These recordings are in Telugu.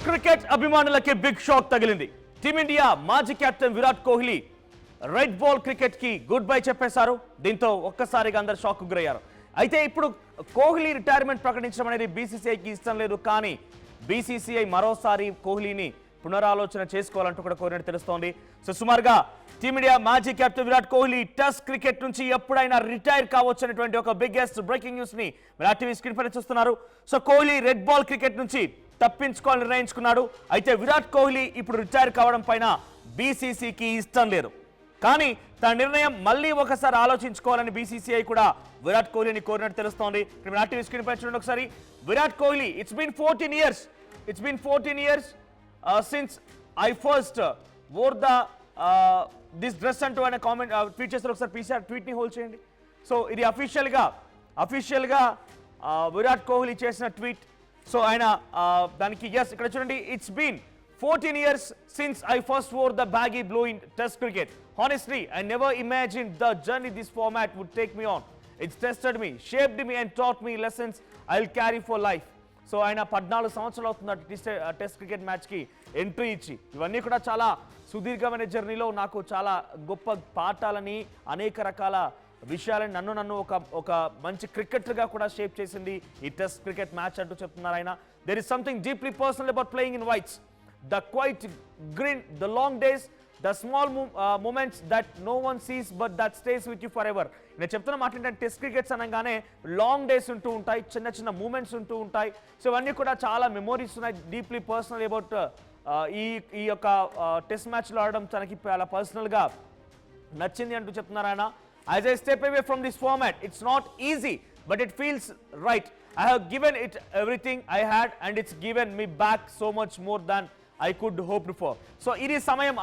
క్రికెట్ అభిమానులకి బిగ్ షాక్ తగిలింది. టీమిండియా మాజీ captain Virat Kohli red ball cricket కి గుడ్ బై చెప్పేశారు. దీంతో ఒక్కసారిగా అందరు షాక్ గురయ్యారు. అయితే ఇప్పుడు కోహ్లీ రిటైర్మెంట్ ప్రకటించడం అనేది బీసీసీఐకి ఇష్టం లేదు. కానీ బీసీసీఐ మరోసారి కోహ్లీని పునరాలోచన చేసుకోవాలంటూ కూడా కోరినట్టు తెలుస్తోంది. సో సుమారుగా టీమిండియా మాజీ captain Virat Kohli test cricket నుంచి ఎప్పుడైనా రిటైర్ కావచ్చు అనేటువంటి ఒక బిగ్గెస్ట్ బ్రేకింగ్ న్యూస్ ని మీరు టీవీ స్క్రీన్ పైన చూస్తున్నారు. So Kohli red ball cricket నుంచి తప్పించుకోవాలని నిర్ణయించుకున్నాడు. అయితే విరాట్ కోహ్లీ ఇప్పుడు రిటైర్ కావడం పైన బీసీసీకి ఇష్టం లేదు. కానీ తన నిర్ణయం మళ్ళీ ఒకసారి ఆలోచించుకోవాలని బీసీసీఐ కూడా విరాట్ కోహ్లీని కోరినట్టు తెలుస్తోంది. ఇప్పుడు టీవీ స్క్రీన్ పై చూడండి ఒకసారి. Virat Kohli, it's been 14 years since I first wore this dress అంటూ ఆయన కామెంట్ ట్వీట్ చేస్తారు. ఒకసారి పీసీఆర్ ట్వీట్ ని హోల్డ్ చేయండి. సో ఇది అఫీషియల్గా విరాట్ కోహ్లీ చేసిన ట్వీట్. సో ఆయన దానికి ఎస్ ఇక్కడ చూడండి, it's been 14 years since I first wore the baggy blue in Test cricket. Honestly, I never imagined the journey this format would take me on. It's tested me, shaped me and taught me lessons I'll carry for life. So ఆయన 14 సంవత్సరాలు అవుతుంది టెస్ట్ క్రికెట్ మ్యాచ్కి ఎంట్రీ ఇచ్చి. ఇవన్నీ కూడా చాలా సుదీర్ఘమైన జర్నీలో నాకు చాలా గొప్ప పాఠాలని, అనేక రకాల విషయాలని నన్ను ఒక మంచి క్రికెటర్గా కూడా షేప్ చేసింది ఈ టెస్ట్ క్రికెట్ మ్యాచ్ అంటూ చెప్తున్నారు ఆయన. There is something deeply personal about playing in whites. The quiet grin, the long days, the small moments that no one sees but that stays with you forever. నేను చెప్తున్న మాట ఏంటంటే టెస్ట్ క్రికెట్స్ అనగానే లాంగ్ డేస్ ఉంటూ ఉంటాయి, చిన్న మూమెంట్స్ ఉంటూ ఉంటాయి. సో ఇవన్నీ కూడా చాలా మెమోరీస్ ఉన్నాయి. డీప్లీ పర్సనల్ అబౌట్ ఈ యొక్క టెస్ట్ మ్యాచ్లో ఆడడం తనకి చాలా పర్సనల్గా నచ్చింది అంటూ చెప్తున్నారు ఆయన. As I step away from this format, it's not easy, but it feels right. I have given it everything I had and it's given me back so much more than I could hope for. So ఇది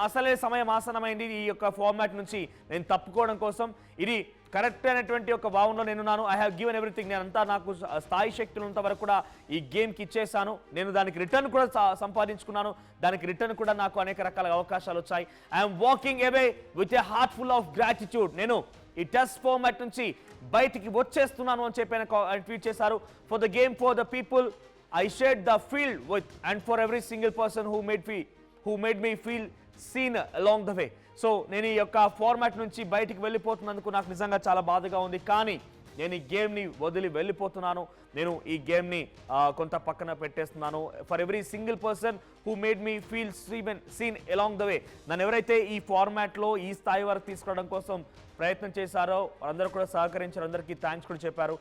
అసలే సమయం ఆసనమైంది ఈ యొక్క ఫార్మాట్ నుంచి నేను తప్పుకోవడం కోసం. ఇది కరెక్ట్ అయినటువంటి ఒక భావనలో నేనున్నాను. I have given everything. నేనంతా నాకు స్థాయి శక్తులు ఉన్నంత వరకు కూడా ఈ గేమ్కి ఇచ్చేసాను. నేను దానికి రిటర్న్ కూడా సంపాదించుకున్నాను. దానికి రిటర్న్ కూడా నాకు అనేక రకాల అవకాశాలు వచ్చాయి. I'm walking away with a heart full of gratitude. నేను ఈ టెస్ట్ ఫార్మాట్ నుంచి బయటికి వచ్చేస్తున్నాను అని చెప్పి ఆయన ట్వీట్ చేశారు. For the game, for the people I shared the field with, and for every single person who made me feel seen along the way. So నేను ఈ యొక్క ఫార్మాట్ నుంచి బయటికి వెళ్ళిపోతున్నందుకు నాకు నిజంగా చాలా బాధగా ఉంది. కానీ నేను ఈ గేమ్ని వదిలి వెళ్ళిపోతున్నాను. నేను ఈ గేమ్ని కొంత పక్కన పెట్టేస్తున్నాను. For every single person who made me feel seen along the way. నన్ను ఎవరైతే ఈ ఫార్మాట్లో ఈ స్థాయి వరకు తీసుకురావడం కోసం ప్రయత్నం చేశారో వాళ్ళందరూ కూడా సహకరించారు. అందరికీ థ్యాంక్స్ కూడా చెప్పారు.